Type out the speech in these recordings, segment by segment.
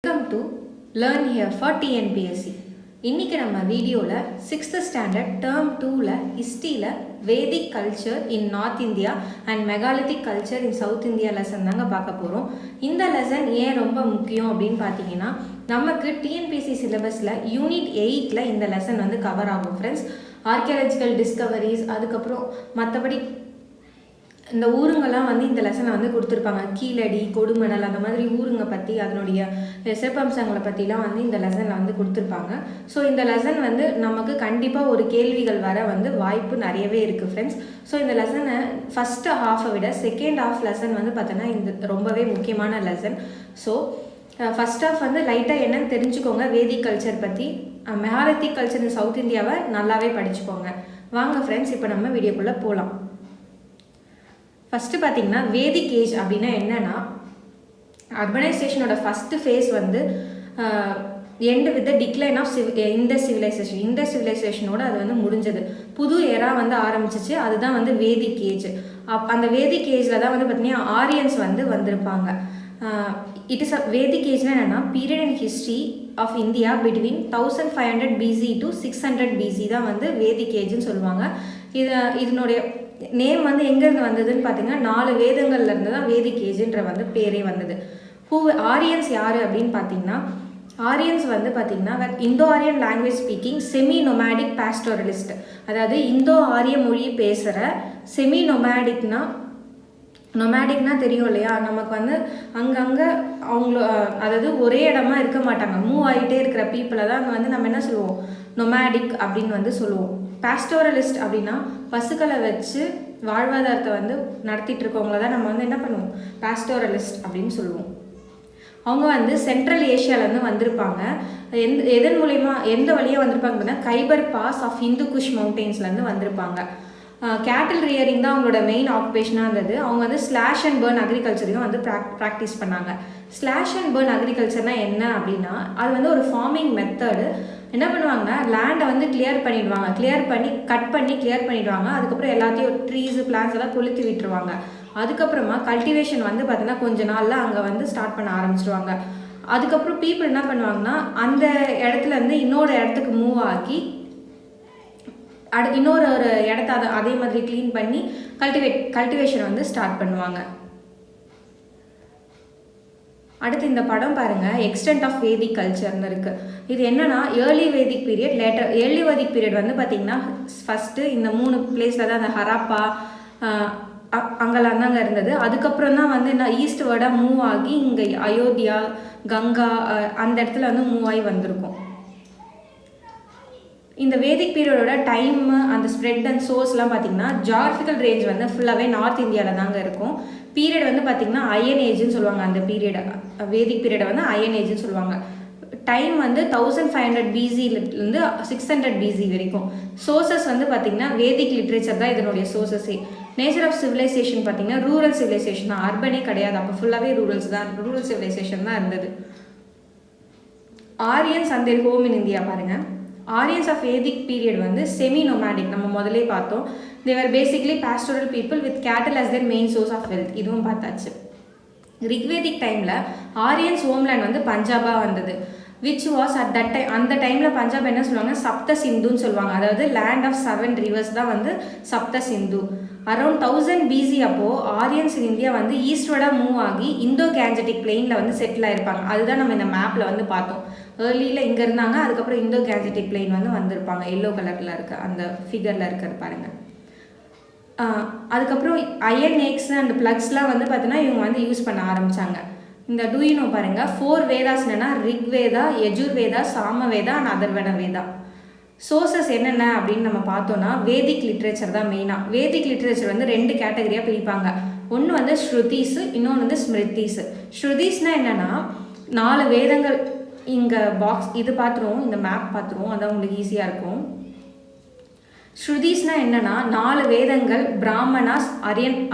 Welcome to Learn Here for TNPSC. இன்னைக்கு நம்ம வீடியோவில் 6th ஸ்டாண்டர்ட் டேர்ம் 2ல ஹிஸ்ட்ரியில் Vedic culture in north India and megalithic culture in south India lesson தாங்க பார்க்க போகிறோம். இந்த லெசன் ஏன் ரொம்ப முக்கியம் அப்படின்னு பார்த்தீங்கன்னா, நமக்கு டிஎன்பிஎஸ்சி சிலபஸில் யூனிட் 8ல் இந்த லெசன் வந்து கவர் ஆகும் ஃப்ரெண்ட்ஸ். ஆர்கியாலஜிக்கல் டிஸ்கவரிஸ், அதுக்கப்புறம் மற்றபடி இந்த ஊருங்கெல்லாம் வந்து இந்த லெசனை வந்து கொடுத்துருப்பாங்க. கீழடி, கொடுமணல், அந்த மாதிரி ஊருங்க பற்றி அதனுடைய சிறப்பம்சங்களை பற்றிலாம் வந்து இந்த லெசனில் வந்து கொடுத்துருப்பாங்க. ஸோ இந்த லெசன் வந்து நமக்கு கண்டிப்பாக ஒரு கேள்விகள் வர வந்து வாய்ப்பு நிறையவே இருக்குது ஃப்ரெண்ட்ஸ். ஸோ இந்த லெசனை ஃபஸ்ட்டு ஹாஃபை விட செகண்ட் ஹாஃப் லெசன் வந்து பார்த்தோன்னா இந்த ரொம்பவே முக்கியமான லெசன். ஸோ ஃபஸ்ட் ஹாஃப் வந்து லைட்டாக என்னன்னு தெரிஞ்சுக்கோங்க வேதிக் கல்ச்சர் பற்றி. மெகாலித்திக் கல்ச்சர் இன் சவுத் இந்தியாவை நல்லாவே படிச்சுக்கோங்க. வாங்க ஃப்ரெண்ட்ஸ், இப்போ நம்ம வீடியோக்குள்ளே போகலாம். ஃபஸ்ட்டு பார்த்தீங்கன்னா வேதிக் ஏஜ் அப்படின்னா என்னென்னா, அர்பனைசேஷனோட ஃபஸ்ட்டு ஃபேஸ் வந்து end with the decline of இந்த சிவிலைசேஷனோட அது வந்து முடிஞ்சது. புது எரா வந்து ஆரம்பிச்சிச்சு, அதுதான் வந்து வேதிக் ஏஜ். அந்த வேதிக் ஏஜில் தான் வந்து பார்த்தீங்கன்னா ஆரியன்ஸ் வந்து வந்திருப்பாங்க. இட் இஸ் வேதிக் ஏஜ்னா என்னென்னா, period in history of India between 1500 BC to 600 BC தான் வந்து வேதிக் ஏஜ்னு சொல்லுவாங்க. இதனுடைய நேம் வந்து எங்கேருந்து வந்ததுன்னு பார்த்தீங்கன்னா, 4 வேதங்கள்லேருந்து தான் வேதிக் ஏஜ்ன்ற வந்து பேரே வந்தது. ஆரியன்ஸ் யார் அப்படின்னு பார்த்தீங்கன்னா, ஆரியன்ஸ் வந்து பார்த்தீங்கன்னா Indo Aryan language speaking semi nomadic pastoralist. அதாவது இந்தோ ஆரிய மொழி பேசுகிற செமி நொமேடிக்னா தெரியும் இல்லையா, நமக்கு வந்து அங்கங்கே அதாவது ஒரே இடமா இருக்க மாட்டாங்க, மூவ் ஆகிட்டே இருக்கிற பீப்புளை தான் வந்து நம்ம என்ன சொல்லுவோம், நொமேடிக் அப்படின்னு வந்து சொல்லுவோம். பாஸ்டோரலிஸ்ட் அப்படின்னா பசுக்களை வச்சு வாழ்வாதாரத்தை வந்து நடத்திட்டு இருக்கவங்கள தான் நம்ம வந்து என்ன பண்ணுவோம், பாஸ்டோரலிஸ்ட் அப்படின்னு சொல்லுவோம். அவங்க வந்து சென்ட்ரல் ஏஷியாவிலேருந்து வந்திருப்பாங்க. எதன் மூலயமா எந்த வழியாக வந்திருப்பாங்கன்னா, கைபர் பாஸ் ஆஃப் இந்து குஷ் மவுண்டெயின்ஸ்லேருந்து வந்திருப்பாங்க. கேட்டில் ரியரிங் தான் அவங்களோட மெயின் ஆக்குபேஷனாக இருந்தது. அவங்க வந்து ஸ்லாஷ் அண்ட் பர்ன் அக்ரிகல்ச்சரையும் வந்து ப்ராக்டிஸ் பண்ணாங்க. ஸ்லாஷ் அண்ட் பர்ன் அக்ரிகல்ச்சர்னால் என்ன அப்படின்னா, அது வந்து ஒரு ஃபார்மிங் மெத்தடு. என்ன பண்ணுவாங்கன்னா, லேண்டை வந்து கிளியர் பண்ணிடுவாங்க. அதுக்கப்புறம் எல்லாத்தையும் ட்ரீஸு, பிளான்ஸ் எல்லாம் கொளுத்தி விட்டுருவாங்க. அதுக்கப்புறமா கல்டிவேஷன் வந்து பார்த்தீங்கன்னா கொஞ்ச நாளில் அங்கே வந்து ஸ்டார்ட் பண்ண ஆரம்பிச்சிருவாங்க. அதுக்கப்புறம் பீப்புள் என்ன பண்ணுவாங்கன்னா, அந்த இடத்துல இருந்து இன்னொரு இடத்துக்கு மூவ் ஆகி இன்னொரு இடத்த அதே மாதிரி க்ளீன் பண்ணி கல்டிவேஷன் வந்து ஸ்டார்ட் பண்ணுவாங்க. அடுத்து இந்த படம் பாருங்கள், எக்ஸ்டென்ட் ஆஃப் வேதிக் கல்ச்சர்னு இருக்குது. இது என்னன்னா, ஏர்லி வேதிக் பீரியட், ஏர்லி வேதிக் பீரியட் வந்து பார்த்திங்கன்னா ஃபஸ்ட்டு இந்த 3 பிளேஸில் தான், அந்த ஹராப்பா அங்கெல்லாம் தாங்க இருந்தது. அதுக்கப்புறம் தான் வந்து என்ன ஈஸ்ட் வேர்டாக மூவ் ஆகி இங்கே அயோத்தியா, கங்கா அந்த இடத்துல வந்து மூவ் ஆகி வந்திருக்கும். இந்த வேதிக் பீரியடோட டைமு, அந்த ஸ்ப்ரெட் அண்ட் சோர்ஸ்லாம் பார்த்திங்கன்னா, ஜியாகிரபிக்கல் ரேஞ்ச் வந்து ஃபுல்லாகவே நார்த் இந்தியாவில் தாங்க இருக்கும். பீரியட் வந்து பார்த்திங்கன்னா அயன் ஏஜ்னு சொல்லுவாங்க. அந்த பீரியடை வேதிக் பீரியடை வந்து அயன் ஏஜ்னு சொல்லுவாங்க. டைம் வந்து 1500 BCலேருந்து 600 BC வரைக்கும். சோர்சஸ் வந்து பார்த்திங்கன்னா வேதிக் லிட்ரேச்சர் தான் இதனுடைய சோர்சஸே. நேச்சர் ஆஃப் சிவிலைசேஷன் பார்த்திங்கன்னா ரூரல் சிவிலைசேஷன் தான், அர்பனே கிடையாது. அப்போ ஃபுல்லாகவே ரூரல் சிவிலைசேஷன் தான் இருந்தது. Aryans and their home in India பாருங்கள். ஆரியன்ஸ் ஆஃப் வேதிக் பீரியட் வந்து செமி நொமேடிக், நம்ம முதலே பார்த்தோம். They were basically pastoral people with cattle as their main source of wealth. இதுவும் பார்த்தாச்சு. ரிக்வேதிக் டைமில் ஆரியன்ஸ் ஹோம்லேண்ட் வந்து பஞ்சாபாக வந்தது. Which was at that time, அந்த டைமில் பஞ்சாப் என்ன சொல்லுவாங்க, சப்த சிந்துன்னு சொல்லுவாங்க. அதாவது லேண்ட் ஆஃப் 7 rivers தான் வந்து சப்த சிந்து. அரௌண்ட் 1000 BC அப்போது ஆரியன்ஸ் இன் இந்தியா வந்து ஈஸ்ட்வர்டாக மூவ் ஆகி இந்தோ கேஞ்சட்டிக் பிளெயினில் வந்து செட்டில் ஆகிருப்பாங்க. அதுதான் நம்ம இந்த மேப்பில் வந்து பார்த்தோம். ஏர்லியில் இங்கே இருந்தாங்க, அதுக்கப்புறம் இந்தோ கேஞ்சட்டிக் பிளெயின் வந்து வந்திருப்பாங்க. எல்லோ கலரில் இருக்க அந்த ஃபிகரில் இருக்கிறது பாருங்கள். அதுக்கப்புறம் அயன் எக்ஸ் அண்ட் ப்ளக்ஸ்லாம் வந்து பார்த்தீங்கன்னா இவங்க வந்து யூஸ் பண்ண ஆரம்பித்தாங்க. இந்த டூயினோ பாருங்கள், 4 வேதாஸ் என்னென்னா ரிக்வேதா, யஜுர்வேதா, சாமவேதா அண்ட் அதர்வண வேதா. சோர்சஸ் என்னென்ன அப்படின்னு நம்ம பார்த்தோன்னா, வேதிக் லிட்ரேச்சர் தான் மெயினாக. வேதிக் லிட்ரேச்சர் வந்து 2 கேட்டகரியாக பிரிப்பாங்க. ஒன்று வந்து ஸ்ருதிஸு, இன்னொன்று வந்து ஸ்மிருதிஸு. ஸ்ருதிஸ்னால் என்னென்னா 4 வேதங்கள். இங்கே பாக்ஸ் இது பார்த்துருவோம், இந்த மேப் பார்த்துருவோம், அதான் உங்களுக்கு ஈஸியாக இருக்கும். ஸ்ருதிஸ்னால் என்னென்னா 4 வேதங்கள், பிராமணாஸ்,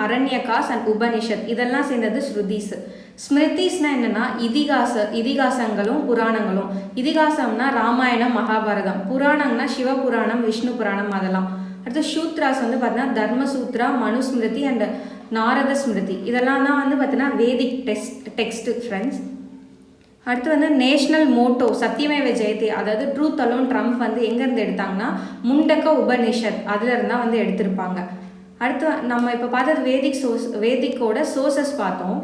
அரண்யகாஸ் அண்ட் உபனிஷத், இதெல்லாம் சேர்ந்தது ஸ்ருதிஸ். ஸ்மிருதிஸ்னால் என்னென்னா இதிகாசங்களும் புராணங்களும். இதிகாசம்னா ராமாயணம், மகாபாரதம். புராணம்னா சிவபுராணம், விஷ்ணு புராணம், அதெல்லாம். அடுத்து சூத்ராஸ் வந்து பார்த்தீங்கன்னா தர்மசூத்ரா, மனுஸ்மிருதி அண்ட் நாரத ஸ்மிருதி. இதெல்லாம் தான் வந்து பார்த்தீங்கன்னா வேதிக் டெக்ஸ்ட் ஃப்ரெண்ட்ஸ். அடுத்து வந்து நேஷ்னல் மோட்டோ சத்தியமேவ ஜெயதே, அதாவது ட்ரூத் அலோன் ட்ரம்ப் வந்து எங்கேருந்து எடுத்தாங்கன்னா முண்டக்க உபனிஷத் அதில் இருந்தால் வந்து எடுத்திருப்பாங்க. அடுத்து நம்ம இப்போ பார்த்தது வேதிக்கோட சோர்சஸ் பார்த்தோம்,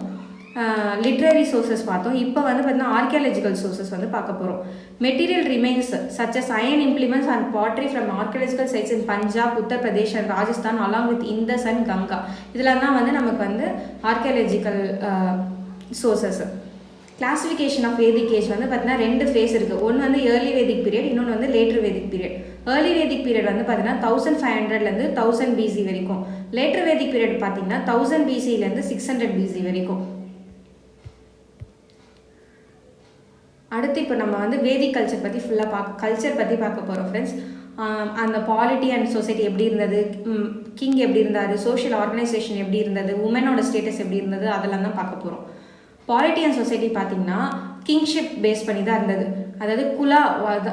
லிட்ரரி சோர்சஸ் பார்த்தோம். இப்போ வந்து பார்த்தீங்கன்னா ஆர்கியாலஜிக்கல் சோர்சஸ் வந்து பார்க்க போகிறோம். Material remains such as iron implements and pottery from archaeological sites in Punjab, Uttar Pradesh and Rajasthan along with Indus and Ganga. இதெல்லாம் தான் வந்து நமக்கு வந்து archaeological sources. Classification of Vedic age வந்து பார்த்தீங்கன்னா 2 ஃபேஸ் இருக்குது. ஒன்று வந்து ஏர்லி வேதிக் பீரியட், இன்னொன்று வந்து லேட்டர் வேதிக் பீரியட். ஏர்லி வேதிக் பீரியட் வந்து பார்த்தீங்கன்னா 1500லேருந்து 1000 BC வரைக்கும். லேட்டர் வேதிக் பீரியட் பார்த்தீங்கன்னா 1000 BCலேருந்து 600 BC வரைக்கும். அடுத்து இப்போ நம்ம வந்து வேதிக் கல்ச்சர் பற்றி ஃபுல்லாக கல்ச்சர் பற்றி பார்க்க போகிறோம் ஃப்ரெண்ட்ஸ். அந்த பாலிட்டி அண்ட் சொசைட்டி எப்படி இருந்தது, கிங் எப்படி இருந்தார், சோஷியல் ஆர்கனைசேஷன் எப்படி இருந்தது, உமனோட ஸ்டேட்டஸ் எப்படி இருந்தது, அதெல்லாம் தான் பார்க்க போகிறோம். பாலிட்டி அண்ட் சொசைட்டி பார்த்திங்கன்னா கிங்ஷிப் பேஸ் பண்ணி தான் இருந்தது. அதாவது குலா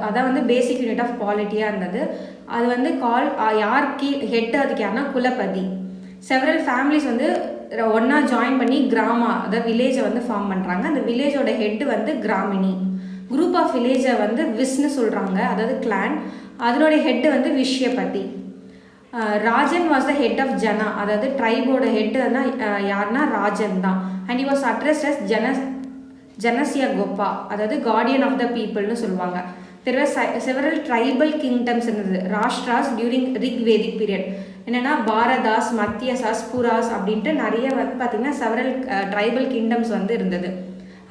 அதான் வந்து பேசிக் யூனிட் ஆஃப் பாலிட்டியாக இருந்தது. அது வந்து யார் ஹெட், அதுக்கு யாருன்னா குலபதி. செவரல் ஃபேமிலிஸ் வந்து ஒன்றா ஜாயின் பண்ணி கிராமா அதாவது வில்லேஜை வந்து ஃபார்ம் பண்ணுறாங்க. அந்த வில்லேஜோட ஹெட்டு வந்து கிராமினி. குரூப் ஆஃப் வில்லேஜை வந்து விஸ்ன்னு சொல்கிறாங்க, அதாவது கிளான். அதனுடைய ஹெட்டு வந்து Vishpati. Rajan was the head of jana, அதாவது ட்ரைபோட ஹெட்டுன்னா யாருன்னா ராஜன் தான். And he was addressed as Janasya Gopa, அதாவது கார்டியன் ஆஃப் த பீப்புள்னு சொல்லுவாங்க. There are several tribal kingdoms இருந்தது, ராஷ்டிராஸ் டியூரிங் ரிக் வேதிக் பீரியட். என்னென்னா பாரதாஸ், மத்தியசாஸ், புராஸ் அப்படின்ட்டு நிறைய வந்து பார்த்திங்கன்னா செவரல் ட்ரைபல் கிங்டம்ஸ் வந்து இருந்தது.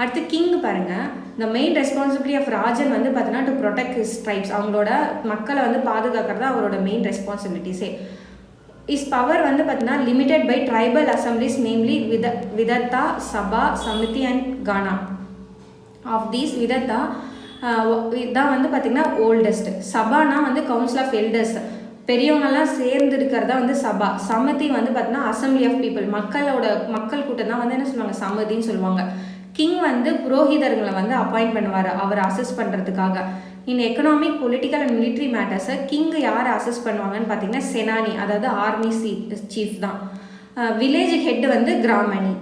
அடுத்து கிங் பாருங்கள், இந்த மெயின் ரெஸ்பான்சிபிலிட்டி ஆஃப் ராஜன் வந்து பார்த்தீங்கன்னா டு ப்ரொடெக்ட் ஹிஸ் ட்ரைப்ஸ், அவங்களோட மக்களை வந்து பாதுகாக்கிறது அவரோட மெயின் ரெஸ்பான்சிபிலிட்டிஸே. இஸ் பவர் வந்து பார்த்தீங்கன்னா limited by tribal assemblies, namely Vidatha, Sabha, Samiti and Gana. Of these Vidatha தான் வந்து பார்த்திங்கன்னா ஓல்டஸ்ட். சபானா வந்து கவுன்சில் ஆஃப் எல்டர்ஸ், பெரியவங்கெல்லாம் சேர்ந்து இருக்கிறதா வந்து சபா. சமிதி வந்து பார்த்தீங்கன்னா அசம்பிளி ஆஃப் பீப்புள், மக்கள் கூட்டம் தான் வந்து என்ன சொல்லுவாங்க, சமிதின்னு சொல்லுவாங்க. கிங் வந்து புரோஹிதர்களை வந்து அப்பாயிண்ட் பண்ணுவார் அவரை அசஸ் பண்ணுறதுக்காக. In economic, political and military மேட்டர்ஸை கிங் யாரை அசஸ் பண்ணுவாங்கன்னு பார்த்தீங்கன்னா செனானி, அதாவது ஆர்மி சீஃப் தான். வில்லேஜ் ஹெட் வந்து கிராமணி.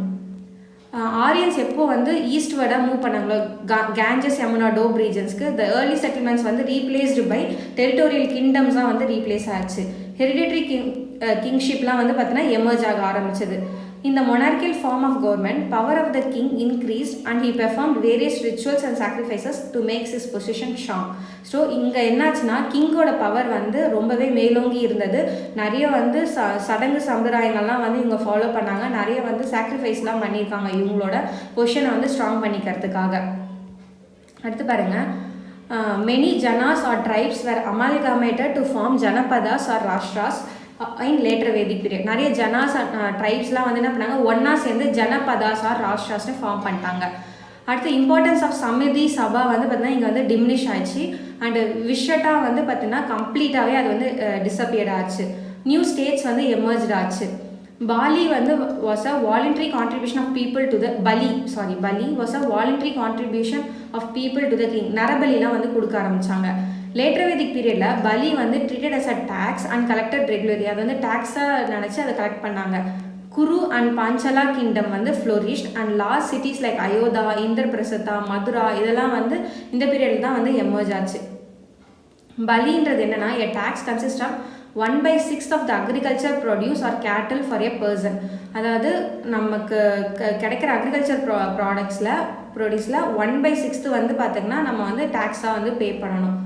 ஆரியன்ஸ் எப்போ வந்து ஈஸ்ட்வர்டாக மூவ் பண்ணாங்களோ கேஞ்சஸ், யமுனா, டோப் ரீஜன்ஸ்க்கு, த ஏர்லி செட்டில்மெண்ட்ஸ் வந்து ரீப்ளேஸ்டு பை டெரிட்டோரியல் கிங்டம்ஸாக வந்து ரீப்ளேஸ் ஆச்சு. ஹெரிடிட்ரி கிங்ஷிப்லாம் வந்து பார்த்தீங்கன்னா எமர்ஜ் ஆக ஆரம்பிச்சது. In the monarchical form of government, power of the king increased and he performed various rituals and sacrifices to make his position strong. So இங்கே என்னாச்சுன்னா கிங்கோட பவர் வந்து ரொம்பவே மேலோங்கி இருந்தது. நிறைய வந்து சடங்கு சம்பிரதாயங்கள்லாம் வந்து இவங்க ஃபாலோ பண்ணாங்க. நிறைய வந்து சாக்ரிஃபைஸ்லாம் பண்ணியிருக்காங்க இவங்களோட பொசிஷனை வந்து ஸ்ட்ராங் பண்ணிக்கிறதுக்காக. அடுத்து பாருங்கள், many janas or tribes were amalgamated to form janapadas or rashtra's in later Vedic period. நிறைய ஜனாஸ் ட்ரைப்ஸ்லாம் வந்து என்ன பண்ணாங்க, ஒன்றா சேர்ந்து ஜனபதாஸ் ஆர் ராஷ்டிராஸ்னு ஃபார்ம் பண்ணிட்டாங்க. அடுத்து இம்பார்ட்டன்ஸ் ஆஃப் சமிதி, சபா வந்து பார்த்தீங்கன்னா இங்கே வந்து டிமினிஷ் ஆயிடுச்சு. அண்டு விஷட்டா வந்து பார்த்தீங்கன்னா கம்ப்ளீட்டாகவே அது வந்து டிஸப்பியர்ட் ஆச்சு. நியூ ஸ்டேட்ஸ் வந்து எமர்ஜ் ஆச்சு. பாலி வந்து was a voluntary contribution of people to the bali was a voluntary contribution of people to the king. நரபலிலாம் வந்து கொடுக்க ஆரம்பித்தாங்க. லேட்டர் வேதிக் பீரியடில் பலி வந்து treated as a tax and collected regularly, அதை வந்து டேக்ஸாக நினச்சி அதை கலெக்ட் பண்ணாங்க. குரு அண்ட் பாஞ்சாலா கிங்டம் வந்து flourished and last cities like Ayodhya, Indraprastha, Mathura இதெல்லாம் வந்து இந்த பீரியடில் தான் வந்து எமர்ஜ் ஆச்சு. பலின்றது என்னென்னா, a tax consist of 1/6 of the agriculture produce or cattle for a person. அதாவது நமக்கு கிடைக்கிற அக்ரிகல்ச்சர் ப்ரொடியூஸில் 1/6 வந்து பார்த்திங்கன்னா நம்ம வந்து டேக்ஸாக வந்து பே பண்ணணும்.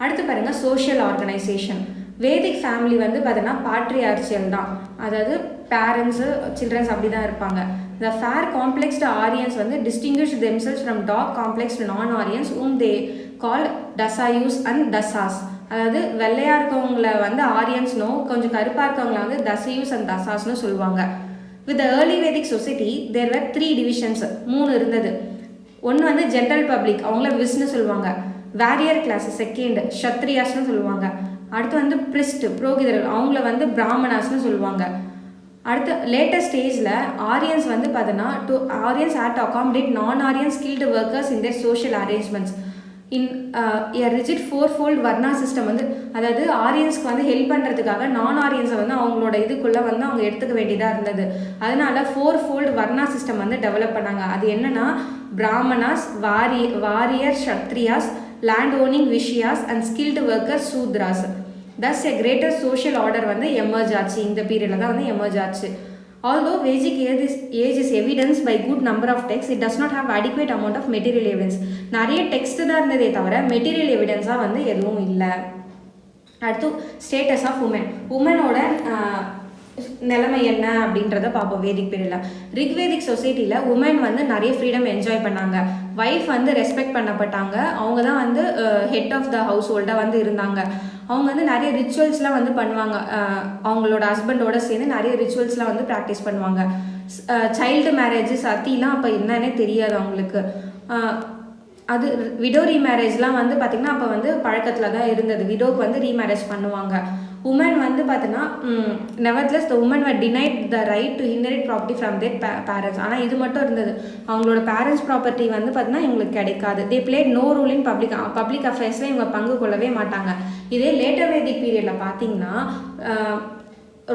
அடுத்து பாருங்கள், சோஷியல் ஆர்கனைசேஷன். வேதிக் ஃபேமிலி வந்து பார்த்தீங்கன்னா பாட்ரியார்ச்சியல் தான், அதாவது பேரண்ட்ஸு சில்ட்ரன்ஸ் அப்படி தான் இருப்பாங்க. த ஃபேர் காம்ப்ளெக்ஸ்டு ஆரியன்ஸ் வந்து distinguish themselves from dark complexioned non Aryans whom they call Dasyus and Dasas. அதாவது வெள்ளையாக இருக்கவங்கள வந்து ஆரியன்ஸ்னோ, கொஞ்சம் கருப்பாக இருக்கவங்கள வந்து தசயூஸ் அண்ட் தசாஸ்னு சொல்லுவாங்க. With the early Vedic society there were 3 divisions, 3 இருந்தது. ஒன்று வந்து ஜென்ரல் பப்ளிக், அவங்கள விஸ்ன்னு சொல்லுவாங்க. வேரியர் கிளாஸ் செகண்ட் ஷத்ரியாஸ்னு சொல்லுவாங்க. அடுத்து வந்து பிரிஸ்ட் புரோகிதர்கள், அவங்கள வந்து பிராமணாஸ்னு சொல்லுவாங்க. அடுத்து லேட்டஸ்ட் ஸ்டேஜில் ஆரியன்ஸ் வந்து பார்த்தீங்கன்னா ஆரியன்ஸ் ஹேட் டு அகாமடேட் நான் Aryan skilled workers in their social arrangements. In a rigid fold varna system வந்து, அதாவது ஆரியன்ஸ்க்கு வந்து ஹெல்ப் பண்ணுறதுக்காக நான் ஆரியன்ஸை வந்து அவங்களோட இதுக்குள்ளே வந்து அவங்க எடுத்துக்க வேண்டியதாக இருந்தது. அதனால ஃபோல்ட் வர்ணா சிஸ்டம் வந்து டெவலப் பண்ணாங்க. அது என்னன்னா Brahmanas, warrior Kshatriyas, land owning Vaishyas and skilled workers Shudras. Thus a greater social order வந்து எமர்ஜ் ஆச்சு. இந்த பீரியடில் தான் வந்து எமர்ஜ் ஆச்சு. Although Vedic age is evidenced by good number of texts, it does not have adequate amount of material evidence. நிறைய text தான் இருந்ததே தவிர மெட்டீரியல் எவிடன்ஸாக வந்து எதுவும் இல்லை. அடுத்து ஸ்டேட்டஸ் ஆஃப் உமனோட நிலைமை என்ன அப்படின்றத பார்ப்போம். வேதிக் பீரியடில் ரிக்வேதிக் சொசைட்டியில் உமன் வந்து நிறைய ஃப்ரீடம் என்ஜாய் பண்ணாங்க. ஒய்ஃப் வந்து ரெஸ்பெக்ட் பண்ணப்பட்டாங்க. அவங்க தான் வந்து ஹெட் ஆஃப் த ஹவுஸ் ஹோல்டாக வந்து இருந்தாங்க. அவங்க வந்து நிறைய ரிச்சுவல்ஸ்லாம் வந்து பண்ணுவாங்க. அவங்களோட ஹஸ்பண்டோட சேர்ந்து நிறைய ரிச்சுவல்ஸ்லாம் வந்து ப்ராக்டிஸ் பண்ணுவாங்க. சைல்டு மேரேஜ், சத்திலாம் அப்போ என்னன்னே தெரியாது அவங்களுக்கு. அது விடோ ரீமேரேஜ்லாம் வந்து பார்த்திங்கன்னா அப்போ வந்து பழக்கத்தில் தான் இருந்தது. விடோக்கு வந்து ரீமேரேஜ் பண்ணுவாங்க. உமன் வந்து பார்த்தீங்கன்னா nevertheless the women were denied the right to inherit property from their parents. ஆனால் இது மட்டும் இருந்தது, அவங்களோட பேரண்ட்ஸ் ப்ராப்பர்ட்டி வந்து பார்த்தீங்கன்னா இவங்களுக்கு கிடைக்காது. They played no role in public அஃபேர்ஸில் இவங்க பங்கு கொள்ளவே மாட்டாங்க. இதே லேட்டர் வேதிக் பீரியடில் பார்த்தீங்கன்னா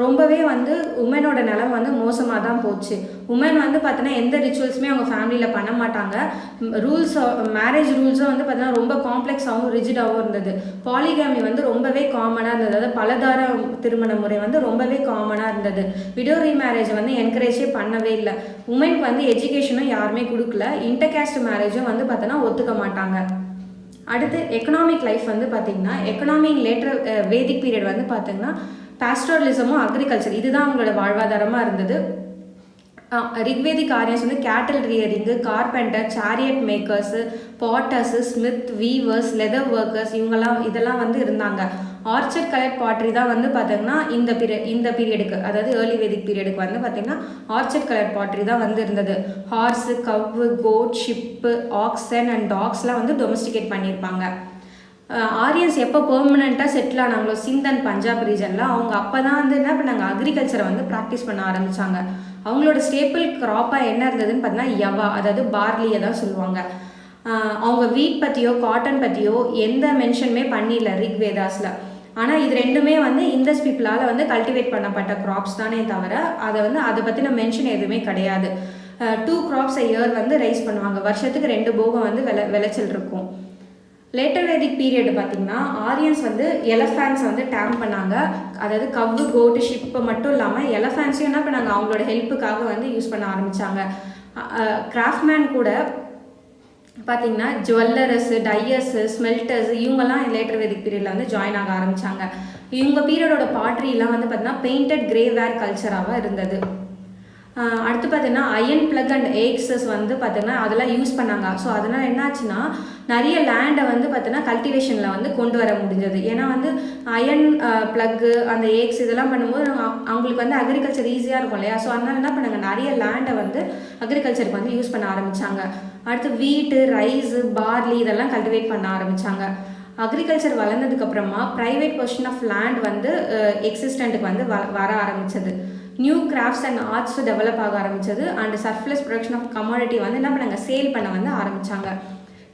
ரொம்பவே வந்து உமனோட நிலம் வந்து மோசமாக தான் போச்சு. உமன் வந்து பார்த்தீங்கன்னா எந்த ரிச்சுவல்ஸுமே அவங்க ஃபேமிலியில் பண்ண மாட்டாங்க. மேரேஜ் ரூல்ஸும் வந்து பார்த்தீங்கன்னா ரொம்ப காம்ப்ளெக்ஸாகவும் ரிஜிடாகவும் இருந்தது. பாலிகாமி வந்து ரொம்பவே காமனாக இருந்தது. அதாவது பலதார திருமண முறை வந்து ரொம்பவே காமனாக இருந்தது. விடோ ரீமேரேஜை வந்து என்கரேஜே பண்ணவே இல்லை. உமனுக்கு வந்து எஜுகேஷனும் யாருமே கொடுக்கல. இன்டர்காஸ்ட் மேரேஜும் வந்து பார்த்தோன்னா ஒத்துக்க மாட்டாங்க. அடுத்து எக்கனாமிக் லைஃப் வந்து பார்த்திங்கன்னா எக்கனாமி லேட்டர் வேதிக் பீரியட் வந்து பார்த்திங்கன்னா பாஸ்டரலிசமும் அக்ரிகல்ச்சர் இதுதான் அவங்களோட வாழ்வாதாரமாக இருந்தது. ரிக்வேதிக் ஆரியன்ஸ் வந்து cattle rearing, carpenter, chariot makers, potters, smith, weavers, leather workers இதெல்லாம் வந்து இருந்தாங்க. ஆர்ச்சர்ட் கலர் பாட்ரி தான் வந்து பார்த்தீங்கன்னா இந்த பீரியடுக்கு, அதாவது ஏர்லி வேதிக் பீரியடுக்கு வந்து பார்த்தீங்கன்னா ஆர்ச்சர்ட் கலர் பாட்ரி தான் வந்து இருந்தது. Horse, cow, goat, sheep, oxen and டாக்ஸ்லாம் வந்து டொமஸ்டிகேட் பண்ணியிருப்பாங்க. ஆரியன்ஸ் எப்போ பெர்மனெண்ட்டாக செட்டில் ஆனாங்களோ சிந்த் அண்ட் பஞ்சாப் ரீஜனில், அவங்க அப்போ தான் வந்து என்ன பண்ணாங்க, அக்ரிகல்ச்சரை வந்து ப்ராக்டிஸ் பண்ண ஆரம்பித்தாங்க. அவங்களோட ஸ்டேப்பிள் க்ராப்பாக என்ன இருந்ததுன்னு பார்த்தீங்கன்னா யவா, அதாவது பார்லியை தான் சொல்லுவாங்க. அவங்க வீட் பற்றியோ காட்டன் பற்றியோ எந்த மென்ஷனுமே பண்ணிடல ரிக்வேதாஸில். ஆனால் இது ரெண்டுமே வந்து இண்டஸ் பீப்புளால் வந்து கல்டிவேட் பண்ணப்பட்ட க்ராப்ஸ் தானே தவிர அதை பற்றின மென்ஷன் எதுவுமே கிடையாது. 2 crops a year வந்து ரைஸ் பண்ணுவாங்க. வருஷத்துக்கு 2 போகம் வந்து விளைச்சல் இருக்கும். லேட்டர் வேதிக் பீரியட் பார்த்திங்கன்னா ஆரியன்ஸ் வந்து எலஃபேண்ட்ஸ் வந்து டேம் பண்ணாங்க. அதாவது கவ்வு, கோட்டு, ஷிப்பு மட்டும் இல்லாமல் எலஃபேண்ட்ஸையும் என்ன பண்ணாங்க, அவங்களோட ஹெல்ப்புக்காக வந்து யூஸ் பண்ண ஆரம்பித்தாங்க. கிராஃப்ட்மேன் கூட பார்த்திங்கன்னா ஜுவல்லர்ஸு, டையர்ஸு, ஸ்மெல்டர்ஸு இவங்கெல்லாம் லேட்டர் வேதிக் பீரியடில் வந்து ஜாயின் ஆக ஆரம்பித்தாங்க. இவங்க பீரியடோட பாட்ரிலாம் வந்து பார்த்திங்கன்னா பெயிண்டட் கிரே வேர் கல்ச்சராக இருந்தது. அடுத்து பார்த்தீங்கன்னா அயன் பிளக் அண்ட் எக்ஸஸ் வந்து பார்த்தீங்கன்னா அதெல்லாம் யூஸ் பண்ணாங்க. ஸோ அதனால் என்னாச்சுன்னா நிறைய லேண்டை வந்து பார்த்தீங்கன்னா கல்டிவேஷனில் வந்து கொண்டு வர முடிஞ்சது. ஏன்னா வந்து அயன் பிளக்கு அந்த எக்ஸ் இதெல்லாம் பண்ணும்போது அவங்களுக்கு வந்து அக்ரிகல்ச்சர் ஈஸியாக இருக்கும் இல்லையா. ஸோ அதனால் என்ன பண்ணாங்க, நிறைய லேண்டை வந்து அக்ரிகல்ச்சருக்கு வந்து யூஸ் பண்ண ஆரம்பித்தாங்க. அடுத்து வீட்டு, ரைஸு, பார்லி இதெல்லாம் கல்டிவேட் பண்ண ஆரம்பித்தாங்க. அக்ரிகல்ச்சர் வளர்ந்ததுக்கப்புறமா ப்ரைவேட் பொசிஷன் ஆஃப் லேண்ட் வந்து எக்ஸிஸ்டண்ட்டுக்கு வந்து வர ஆரம்பித்தது. New crafts and arts develop ஆக ஆரம்பித்தது. And surplus production of commodity வந்து என்ன பண்ணாங்க, சேல் பண்ண வந்து ஆரம்பித்தாங்க.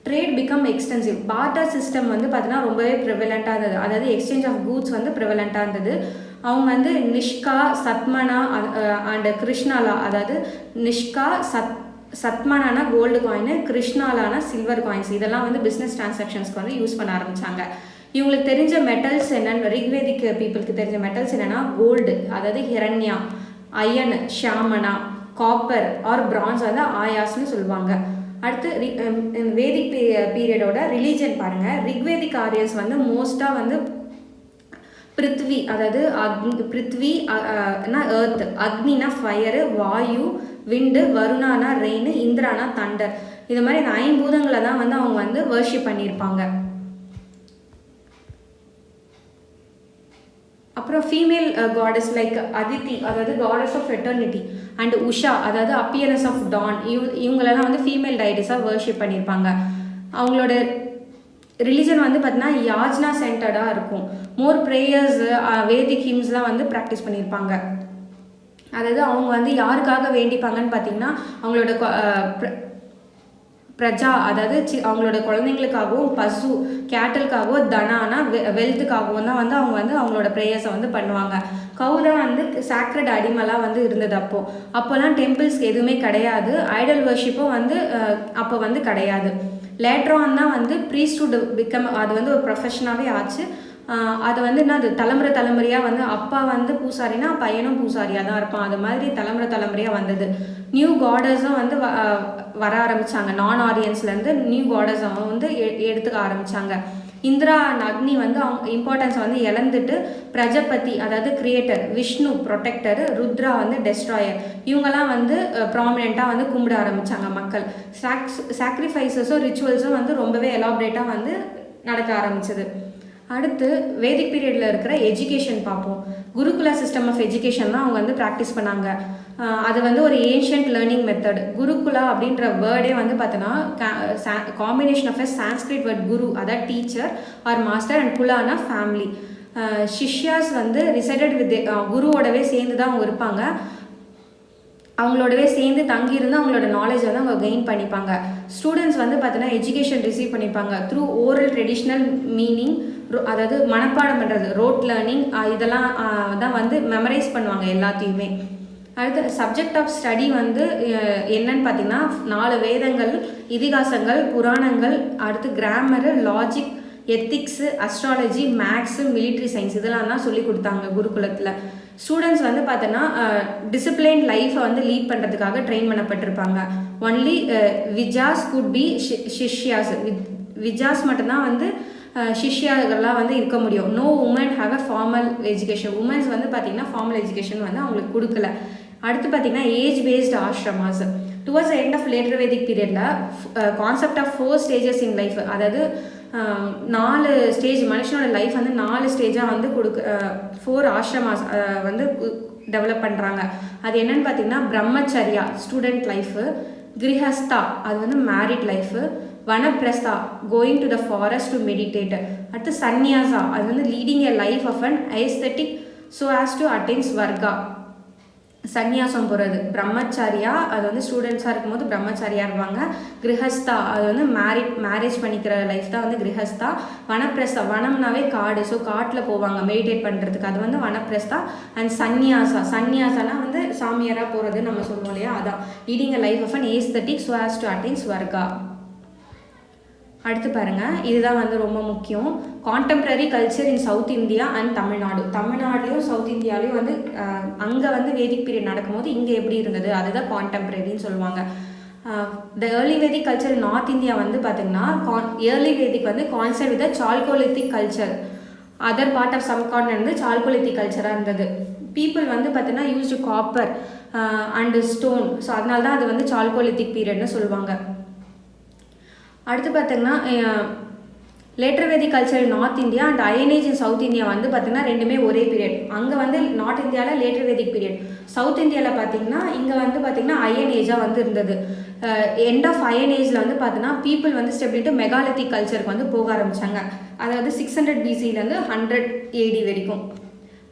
Trade become extensive. Barter system வந்து பார்த்தீங்கன்னா ரொம்பவே ப்ரிவலண்ட்டாக இருந்தது. அதாவது எக்ஸ்சேஞ்ச் ஆஃப் கூட்ஸ் வந்து ப்ரிவலண்ட்டாக இருந்தது. அவங்க வந்து நிஷ்கா, சத்மனா அண்ட் கிருஷ்ணாலா, அதாவது நிஷ்கா, சத்மனானா கோல்டு காயின், கிருஷ்ணாலானா சில்வர் காயின்ஸ் இதெல்லாம் வந்து பிஸ்னஸ் டிரான்சாக்ஷன்ஸ்க்கு வந்து யூஸ் பண்ண ஆரம்பித்தாங்க. இவங்களுக்கு தெரிஞ்ச மெட்டல்ஸ் என்னென்னு, ரிக்வேதிக் பீப்புளுக்கு தெரிஞ்ச மெட்டல்ஸ் என்னென்னா கோல்டு, அதாவது ஹிரண்யா, அயன், ஷாமனா, காப்பர் ஆர் பிரான்ஸ் வந்து ஆயாஸ்ன்னு சொல்லுவாங்க. அடுத்து வேதிக் பீரியடோட ரிலீஜன் பாருங்கள். ரிக்வேதிக் ஆரியன்ஸ் வந்து மோஸ்ட்டாக வந்து பிருத்வி, அதாவது பிருத்வி எர்த், அக்னினா ஃபயரு, வாயு விண்டு, வருணானா ரெயின், இந்திரானா தண்டர், இது மாதிரி இந்த 5 பூதங்களை தான் வந்து அவங்க வந்து வர்ஷிப் பண்ணியிருப்பாங்க. அப்புறம் ஃபீமேல் காடஸ் லைக் அதித்தி, அதாவது gods of eternity, and Usha, அதாவது அப்பியரன்ஸ் ஆஃப் டான், இவங்களெல்லாம் வந்து ஃபீமேல் டைட்டிஸாக வர்ஷிப் பண்ணியிருப்பாங்க. அவங்களோட ரிலிஜன் வந்து பார்த்தீங்கன்னா யாஜ்னா சென்டர்டாக இருக்கும். மோர் ப்ரேயர்ஸ், வேதிக் ஹிம்ஸ்லாம் வந்து ப்ராக்டிஸ் பண்ணியிருப்பாங்க. அதாவது அவங்க வந்து யாருக்காக வேண்டிப்பாங்கன்னு பார்த்தீங்கன்னா அவங்களோட பிரஜா அதாவது அவங்களோட குழந்தைங்களுக்காகவும், பசு கேட்டலுக்காகவும், தனானா வெல்த்துக்காகவும் தான் வந்து அவங்க வந்து அவங்களோட ப்ரேயர்ஸை வந்து பண்ணுவாங்க. கவு தான் வந்து சாக்ரட் அடிமெல்லாம் வந்து இருந்தது. அப்போல்லாம் டெம்பிள்ஸ்க்கு எதுவுமே கிடையாது. ஐடல் வர்ஷிப்பும் வந்து அப்போ வந்து கிடையாது. லேட்டரான் தான் வந்து ப்ரீஸ்ட்ஹுட் பிகம் அது வந்து ஒரு ப்ரொஃபஷனாகவே ஆச்சு. அது வந்து என்ன, அது தலைமுறையாக வந்து அப்பா வந்து பூசாரினா பையனும் பூசாரியாக தான் இருப்பான். அது மாதிரி தலைமுறையாக வந்தது. நியூ காடஸும் வந்து வர ஆரம்பித்தாங்க. நான் ஆரியன்ஸ்லேருந்து நியூ காடஸை வந்து எடுத்துக்க ஆரம்பித்தாங்க. இந்திரா அண்ட் அக்னி வந்து அவங்க இம்பார்ட்டன்ஸை வந்து இழந்துட்டு பிரஜபதி அதாவது கிரியேட்டர், விஷ்ணு ப்ரொடெக்டர், ருத்ரா வந்து டெஸ்ட்ராயர், இவங்கெல்லாம் வந்து ப்ராமினெண்ட்டாக வந்து கும்பிட ஆரம்பித்தாங்க மக்கள். சாக்ரிஃபைசஸும் ரிச்சுவல்ஸும் வந்து ரொம்பவே எலாபரேட்டாக வந்து நடக்க ஆரம்பிச்சது. அடுத்து வேதிக் பீரியடில் இருக்கிற எஜுகேஷன் பார்ப்போம். குருகுலா சிஸ்டம் ஆஃப் எஜுகேஷன் தான் அவங்க வந்து ப்ராக்டிஸ் பண்ணாங்க. அது வந்து ஒரு ஏன்ஷியன்ட் லேர்னிங் மெத்தட். குருகுலா அப்படின்ற வேர்டே வந்து பார்த்தோன்னா combination of a Sanskrit word guru, அதாவது டீச்சர் ஆர் மாஸ்டர், அண்ட் குலானா ஃபேமிலி. சிஷ்யாஸ் வந்து ரிசைடட் வித் குருவோடவே சேர்ந்து தான் அவங்க இருப்பாங்க. அவங்களோடவே சேர்ந்து தங்கியிருந்து அவங்களோட நாலேஜ் வந்து அவங்க கெயின் பண்ணிப்பாங்க. ஸ்டூடெண்ட்ஸ் வந்து பார்த்தீங்கன்னா எஜுகேஷன் ரிசீவ் பண்ணிப்பாங்க த்ரூ ஓரல் ட்ரெடிஷ்னல் மீனிங், அதாவது மனப்பாடம் பண்ணுறது, ரோட் லேர்னிங், இதெல்லாம் தான் வந்து மெமரைஸ் பண்ணுவாங்க எல்லாத்தையுமே. அடுத்து சப்ஜெக்ட் ஆஃப் ஸ்டடி வந்து என்னன்னு பார்த்தீங்கன்னா 4 வேதங்கள், இதிகாசங்கள், புராணங்கள், அடுத்து grammar, logic, ethics, astrology, maths, military science இதெல்லாம் தான் சொல்லி கொடுத்தாங்க குருகுலத்தில். ஸ்டூடெண்ட்ஸ் வந்து பார்த்தோன்னா டிசிப்ளின் லைஃப்பை வந்து லீட் பண்ணுறதுக்காக ட்ரெயின் பண்ணப்பட்டிருப்பாங்க. ஒன்லி விஜாஸ் குட் பி சிஷ்யாஸ், விஜாஸ் மட்டும்தான் வந்து சிஷ்யாக்கள்லாம் வந்து இருக்க முடியும். No women have a formal education. Womens வந்து பார்த்திங்கன்னா ஃபார்மல் எஜுகேஷன் வந்து அவங்களுக்கு கொடுக்கல. அடுத்து பார்த்திங்கன்னா age based ashramas. Towards the end of later வேதிக் பீரியடில் concept of 4 stages in life, அதாவது 4 ஸ்டேஜ் மனுஷனோட லைஃப் வந்து 4 ஸ்டேஜாக வந்து 4 ஆஷ்ரமாஸ் வந்து டெவலப் பண்ணுறாங்க. அது என்னன்னு பார்த்தீங்கன்னா பிரம்மச்சரியா ஸ்டூடெண்ட் லைஃபு, கிரகஸ்தா அது வந்து married life, vanaprastha going to the forest to meditate, அடுத்து சன்னியாசா அது வந்து leading a life of an aesthetic so as to attain swarga, சன்னியாசம் போகிறது. பிரம்மச்சாரியா அது வந்து ஸ்டூடெண்ட்ஸாக இருக்கும்போது பிரம்மச்சாரியாக இருப்பாங்க. கிரகஸ்தா அது வந்து மேரேஜ் பண்ணிக்கிற லைஃப் தான் வந்து கிரகஸ்தா. வனப்பிரஸ்தா வனம்னாவே காடு, ஸோ காட்டில் போவாங்க மெடிடேட் பண்ணுறதுக்கு, அது வந்து வனப்பிரஸ்தா. அண்ட் சன்னியாசானா வந்து சாமியாராக போகிறது நம்ம சொல்லுவோம் இல்லையா, அதான் leading a life of an aesthetic so as to attain swarga. அடுத்து பாருங்கள், இதுதான் வந்து ரொம்ப முக்கியம். Contemporary culture in south India and Tamil Nadu. தமிழ்நாடுலையும் சவுத் இந்தியாலையும் வந்து அங்கே வந்து வேதிக் பீரியட் நடக்கும்போது இங்கே எப்படி இருந்தது, அதுதான் கான்டெம்ப்ரரின்னு சொல்லுவாங்க. The early Vedic culture in north India வந்து பார்த்திங்கன்னா ஏர்லி வேதிக் வந்து concept with the chalcolithic culture. Other part of subcontinent வந்து சால்கோலித்திக் கல்ச்சராக இருந்தது. பீப்புள் வந்து பார்த்தீங்கன்னா used copper and stone, so அதனால தான் அது வந்து சால்கோலித்திக் பீரியட்னு சொல்லுவாங்க. அடுத்து பார்த்திங்கன்னா later Vedic culture north India and iron age in south India வந்து பார்த்திங்கன்னா ரெண்டுமே ஒரே பீரியட். அங்கே வந்து நார்த் இந்தியாவில் லேட்டர் வேதிக் பீரியட், சவுத் இந்தியாவில் பார்த்திங்கன்னா இங்கே வந்து பார்த்திங்கன்னா அயனேஜாக வந்து இருந்தது. எண்ட் ஆஃப் அயனேஜில் வந்து பார்த்தீங்கன்னா பீப்புள் வந்து ஸ்டெப் மெகாலித்திக் கல்ச்சருக்கு வந்து போக ஆரம்பித்தாங்க. அதாவது 600 BCலேருந்து 100 AD வரைக்கும்.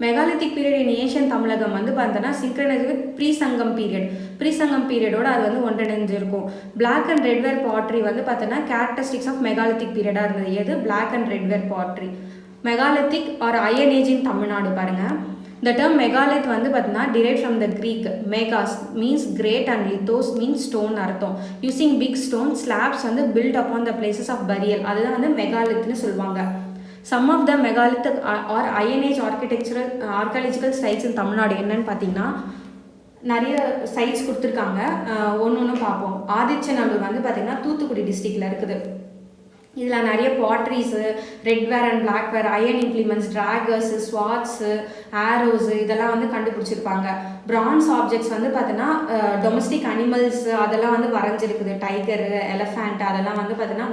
மெகாலித்திக் பீரியட் இன் ஏஷியன் தமிழகம் வந்து பார்த்தோன்னா சிங்க்ரனைஸ் வித் ப்ரீசங்கம் பீரியடோட அது வந்து ஒன்றிணைஞ்சிருக்கும். பிளாக் அண்ட் ரெட்வேர் பாட்ரி வந்து பார்த்தோன்னா கேரக்டரிஸ்டிக்ஸ் ஆஃப் மெகாலித்திக் பீரியடாக இருந்தது. எது black and redware pottery. Megalithic or iron age in Tamil Nadu பாருங்கள். The term megalith வந்து பார்த்தீங்கன்னா derived from the Greek megas means great and lithos means stone அர்த்தம். using big stone slabs வந்து built upon the places of burial, அதுதான் வந்து megalithன்னு சொல்லுவாங்க. Some of the megalithic or Iron Age archaeological sites in Tamil Nadu என்னன்னு பார்த்தீங்கன்னா நிறைய sides கொடுத்துருக்காங்க. ஒன்று பார்ப்போம். ஆதிச்சநல்லூர் வந்து பார்த்தீங்கன்னா தூத்துக்குடி டிஸ்ட்ரிக்டில் இருக்குது. இதில் நிறைய பாட்ரிஸு, ரெட்வேர் அண்ட் பிளாக்வேர், அயன் இம்ப்ளிமெண்ட்ஸ், ட்ராகர்ஸு, ஸ்வாட்ஸு, ஆரோஸு இதெல்லாம் வந்து கண்டுபிடிச்சிருப்பாங்க. பிரான்ஸ் ஆப்ஜெக்ட்ஸ் வந்து பார்த்தீங்கன்னா டொமஸ்டிக் அனிமல்ஸ் அதெல்லாம் வந்து வரைஞ்சிருக்குது. டைகரு, எலஃபேண்ட் அதெல்லாம் வந்து பார்த்தீங்கன்னா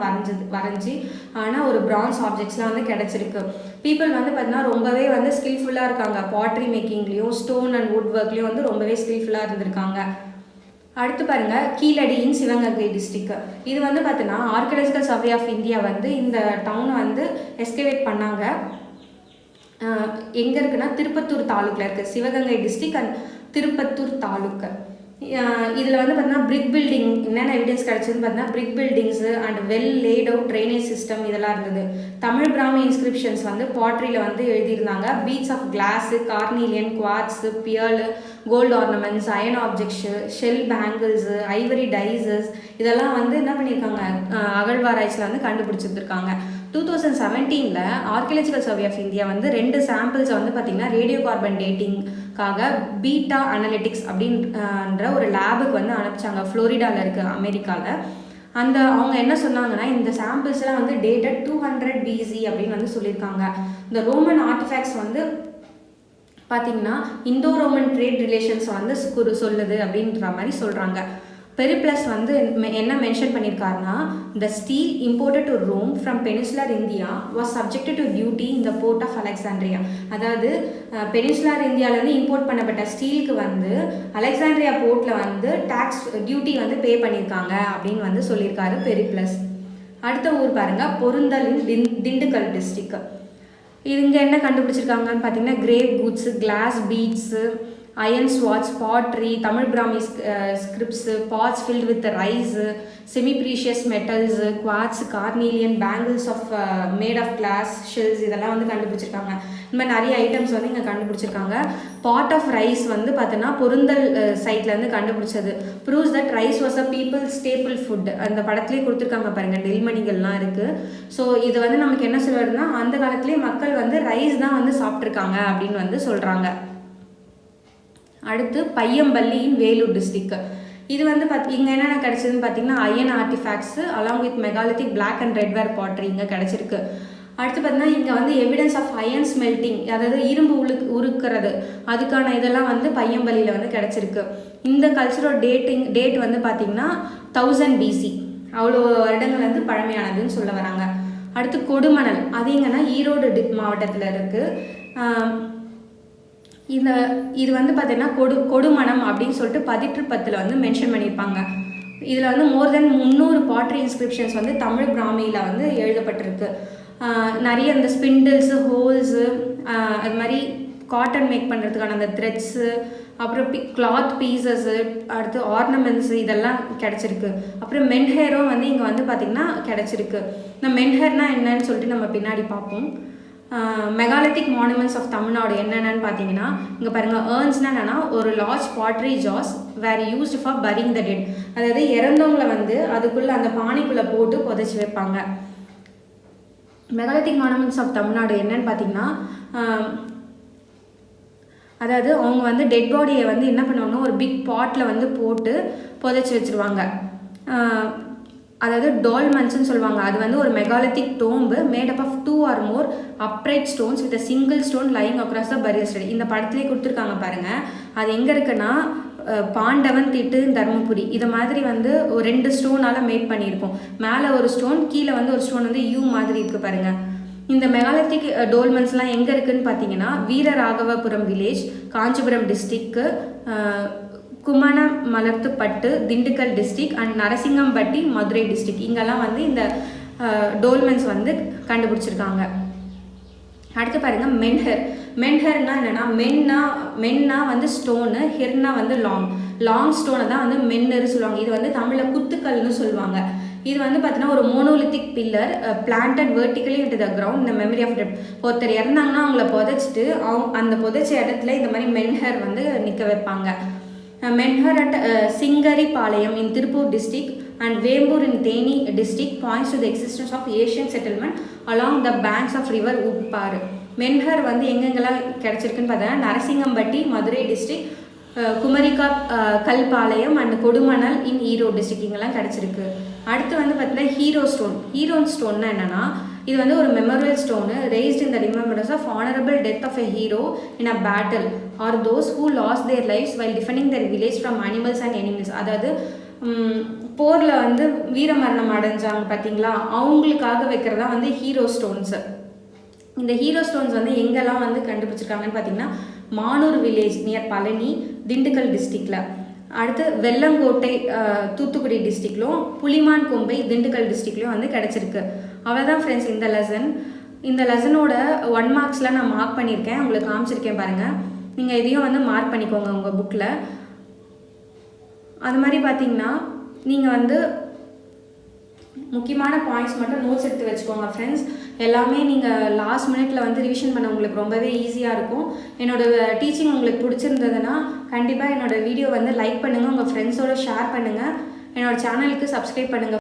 வரைஞ்சி ஆனால் ஒரு பிரான்ஸ் ஆப்ஜெக்ட்ஸ்லாம் வந்து கிடச்சிருக்கு. பீப்புள் வந்து பார்த்தீங்கன்னா ரொம்பவே வந்து ஸ்கில்ஃபுல்லாக இருக்காங்க. பாட்ரி மேக்கிங்லேயும் ஸ்டோன் அண்ட் வுட் ஒர்க்லேயும் வந்து ரொம்பவே ஸ்கில்ஃபுல்லாக இருந்திருக்காங்க. அடுத்து பாருங்கள், கீழடி இன் சிவகங்கை டிஸ்ட்ரிக்ட். இது வந்து பார்த்தீங்கன்னா ஆர்கியாலஜிக்கல் சர்வே ஆஃப் இந்தியா வந்து இந்த டவுனை வந்து எஸ்கவேட் பண்ணாங்க. எங்கே இருக்குன்னா திருப்பத்தூர் தாலுக்கில் இருக்குது. Sivaganga district and Tiruppattur taluk. இதில் வந்து பார்த்தீங்கன்னா பிரிக் பில்டிங் என்னென்ன எவிடன்ஸ் கிடச்சதுன்னு பார்த்தீங்கன்னா brick buildings and well laid out drainage system இதெல்லாம் இருந்தது. தமிழ் பிராமி இன்ஸ்கிரிப்ஷன்ஸ் வந்து பாட்ரியில் வந்து எழுதியிருந்தாங்க. Beads of glass, carnelian, quartz, pearl, gold ornaments, iron objects, shell bangles, ivory dices இதெல்லாம் வந்து என்ன பண்ணியிருக்காங்க, அகழ்வாராய்ச்சியில் வந்து கண்டுபிடிச்சிருக்காங்க. 2017 ஆர்கியலாஜிக்கல் சர்வே ஆஃப் இந்தியா வந்து 2 சாம்பிள்ஸை வந்து பார்த்திங்கன்னா ரேடியோ கார்பன் டேட்டிங்காக பீட்டா அனலிட்டிக்ஸ் அப்படின்ற ஒரு லேபுக்கு வந்து அனுப்பிச்சாங்க. ஃப்ளோரிடாவில் இருக்குது, அமெரிக்காவில். அவங்க என்ன சொன்னாங்கன்னா, இந்த சாம்பிள்ஸ்லாம் வந்து டேட்டட் 200 BC அப்படின்னு வந்து சொல்லியிருக்காங்க. இந்த ரோமன் ஆர்டிஃபேக்ட்ஸ் வந்து பார்த்திங்கன்னா இந்தோ ரோமன் ட்ரேட் ரிலேஷன்ஸை வந்து சொல்லுது அப்படின்ற மாதிரி சொல்கிறாங்க. பெரிப்ளஸ் வந்து என்ன மென்ஷன் பண்ணியிருக்காருன்னா, the steel imported to Rome from peninsular India was subjected to duty in the port of Alexandria. அதாவது பெனின்சுலார் இந்தியாவிலேருந்து இம்போர்ட் பண்ணப்பட்ட ஸ்டீலுக்கு வந்து அலெக்சாண்ட்ரியா போர்ட்டில் வந்து டேக்ஸ் டியூட்டி வந்து பே பண்ணியிருக்காங்க அப்படின்னு வந்து சொல்லியிருக்காரு பெரிப்ளஸ். அடுத்த ஊர் பாருங்கள், பொருந்தலின் திண்டுக்கல் டிஸ்ட்ரிக். இங்கே என்ன கண்டுபிடிச்சிருக்காங்கன்னு பார்த்தீங்கன்னா, grave goods, glass beads, iron swords, pottery, Tamil Brahmi scripts, pots filled with rice, semi-precious metals, quartz, carnelian, bangles of made of glass, shells இதெல்லாம் வந்து கண்டுபிடிச்சிருக்காங்க. இந்த மாதிரி நிறைய ஐட்டம்ஸ் வந்து இங்கே கண்டுபிடிச்சிருக்காங்க. பாட் ஆஃப் ரைஸ் வந்து பார்த்தோன்னா பொருந்தல் சைட்லேருந்து கண்டுபிடிச்சது. Proves that rice was a people stable food. அந்த படத்துலேயே கொடுத்துருக்காங்க பாருங்கள், நெல்மணிகள்லாம் இருக்குது. ஸோ இது வந்து நமக்கு என்ன சொல்லுறதுன்னா, அந்த காலத்துலேயே மக்கள் வந்து ரைஸ் தான் வந்து சாப்பிட்ருக்காங்க அப்படின்னு வந்து சொல்கிறாங்க. அடுத்து பையம்பள்ளியின் வேலூர் டிஸ்ட்ரிக்ட். இது வந்து இங்கே என்னென்ன கிடச்சிதுன்னு பார்த்தீங்கன்னா, iron artifacts along with megalithic black and red ware pottery இங்கே கிடச்சிருக்கு. அடுத்து பார்த்தீங்கன்னா, இங்கே வந்து எவிடன்ஸ் ஆஃப் அயன் ஸ்மெல்டிங், அதாவது இரும்பு உருக்கிறது, அதுக்கான இதெல்லாம் வந்து பையம்பள்ளியில் வந்து கிடச்சிருக்கு. இந்த கல்ச்சரோட டேட் வந்து பார்த்திங்கன்னா 1000 BC, அவ்வளோ வருடங்கள் வந்து பழமையானதுன்னு சொல்ல வராங்க. அடுத்து கொடுமணல், அது எங்கன்னா ஈரோடு மாவட்டத்தில் இருக்குது. இது வந்து பார்த்தீங்கன்னா கொடுமணம் அப்படின்னு சொல்லிட்டு 1810 வந்து மென்ஷன் பண்ணியிருப்பாங்க. இதில் வந்து மோர் தென் 300 பாட்ரி இன்ஸ்கிரிப்ஷன்ஸ் வந்து தமிழ் பிராமியில் வந்து எழுதப்பட்டிருக்கு. நிறைய இந்த ஸ்பிண்டில்ஸு, ஹோல்ஸு, அது மாதிரி காட்டன் மேக் பண்ணுறதுக்கான அந்த த்ரெட்ஸு, அப்புறம் கிளாத் பீசஸ்ஸு, அடுத்து ஆர்னமெண்ட்ஸு இதெல்லாம் கிடச்சிருக்கு. அப்புறம் மென்ஹேரும் வந்து இங்கே வந்து பார்த்திங்கன்னா கிடச்சிருக்கு. இந்த மென்ஹேர்னால் என்னன்னு சொல்லிட்டு நம்ம பின்னாடி பார்ப்போம். மெகாலித்திக் மானுமெண்ட்ஸ் ஆஃப் தமிழ்நாடு என்னென்னு பார்த்தீங்கன்னா, இங்கே பாருங்கள், ஏர்ன்ஸ்னால் என்னென்னா ஒரு large pottery jars were used for burying the dead. அதாவது இறந்தவங்களை வந்து அதுக்குள்ளே அந்த பானைக்குள்ளே போட்டு புதைச்சி வைப்பாங்க. மெகாலித்திக் மானுமெண்ட்ஸ் ஆஃப் தமிழ்நாடு என்னன்னு பார்த்தீங்கன்னா, அதாவது அவங்க வந்து டெட் பாடியை வந்து என்ன பண்ணுவாங்கன்னா ஒரு பிக் பாட்டில் வந்து போட்டு புதைச்சி வச்சுருவாங்க. அதாவது டால்மன்ஸ்ன்னு சொல்லுவாங்க. அது வந்து ஒரு megalithic tomb made up of 2 or more upright stones with a single stone lying across the burial site. இந்த படத்துலேயே கொடுத்துருக்காங்க பாருங்கள். அது எங்கே இருக்குன்னா, பாண்டவன் திட்டு, தர்மபுரி. இது மாதிரி வந்து ஒரு 2 ஸ்டோனால் மேட் பண்ணியிருக்கோம். மேலே ஒரு ஸ்டோன், கீழே வந்து ஒரு ஸ்டோன் வந்து யூ மாதிரி இருக்குது பாருங்கள். இந்த மெகாலித்திக் டோல்மன்ஸ்லாம் எங்கே இருக்குதுன்னு பார்த்தீங்கன்னா, Veeraraghavapuram village, Kanchipuram district, Kumanamalathuppattu Dindigul district and Narasingampatti Madurai district, இங்கெல்லாம் வந்து இந்த டோல்மென்ஸ் வந்து கண்டுபிடிச்சிருக்காங்க. அடுத்து பாருங்கள், மென்ஹர்னா என்னென்னா, மென்னா வந்து ஸ்டோனு, ஹெர்னா வந்து லாங் ஸ்டோனை தான் வந்து மென்னரு சொல்லுவாங்க. இது வந்து தமிழில் குத்துக்கல்னு சொல்லுவாங்க. இது வந்து பார்த்தீங்கன்னா ஒரு monolithic pillar planted vertically into the ground இந்த மெமரி ஆஃப் டெட். ஒருத்தர் இறந்தாங்கன்னா அவங்கள புதைச்சிட்டு அந்த புதைச்ச இடத்துல இந்த மாதிரி மென்ஹர் வந்து நிற்க வைப்பாங்க. மென்ஹர் at சிங்கரிபாளையம் in Tirupur district and Vembur in Theni district points to the existence of Asian settlement along the banks of river Uppar. Menhir வந்து எங்கெங்கெல்லாம் கிடச்சிருக்குன்னு பார்த்தீங்கன்னா, Narasingampatti Madurai district, Kumarikka Kalpalayam and Kodumanal in Erode district இங்கெல்லாம் கிடச்சிருக்கு. அடுத்து வந்து பார்த்தீங்கன்னா ஹீரோ ஸ்டோன்னா என்னென்னா, இது வந்து ஒரு memorial stone raised in the remembrance of honorable death of a hero in a battle or those who lost their lives while defending their village from animals and enemies. அதாவது போரில் வந்து வீரமரணம் அடைஞ்சாங்க பார்த்தீங்களா, அவங்களுக்காக வைக்கிறதா வந்து ஹீரோ ஸ்டோன்ஸு. இந்த hero stones வந்து எங்கெல்லாம் வந்து கண்டுபிடிச்சிருக்காங்கன்னு பார்த்தீங்கன்னா, மானூர் வில்லேஜ் நியர் பழனி திண்டுக்கல் டிஸ்ட்ரிக்டில், அடுத்து வெள்ளங்கோட்டை தூத்துக்குடி டிஸ்ட்ரிக்ட்லும், புலிமான் கொம்பை திண்டுக்கல் டிஸ்ட்ரிக்ட்லையும் வந்து கிடச்சிருக்கு. அவ்வளோதான் ஃப்ரெண்ட்ஸ் இந்த லெசனோட 1 marksலாம் நான் மார்க் பண்ணியிருக்கேன், உங்களுக்கு காமிச்சிருக்கேன் பாருங்கள். நீங்கள் இதையும் வந்து மார்க் பண்ணிக்கோங்க உங்கள் புக்கில். அது மாதிரி பார்த்தீங்கன்னா நீங்கள் வந்து முக்கியமான பாயிண்ட்ஸ் மட்டும் நோட்ஸ் எடுத்து வச்சுக்கோங்க ஃப்ரெண்ட்ஸ். எல்லாமே நீங்கள் லாஸ்ட் மினிட்ல வந்து ரிவிஷன் பண்ண உங்களுக்கு ரொம்பவே ஈஸியாக இருக்கும். என்னோடய டீச்சிங் உங்களுக்கு பிடிச்சிருந்ததுன்னா கண்டிப்பாக என்னோடய வீடியோ வந்து லைக் பண்ணுங்கள், உங்கள் ஃப்ரெண்ட்ஸோடு ஷேர் பண்ணுங்கள், என்னோடய சேனலுக்கு சப்ஸ்கிரைப் பண்ணுங்கள்.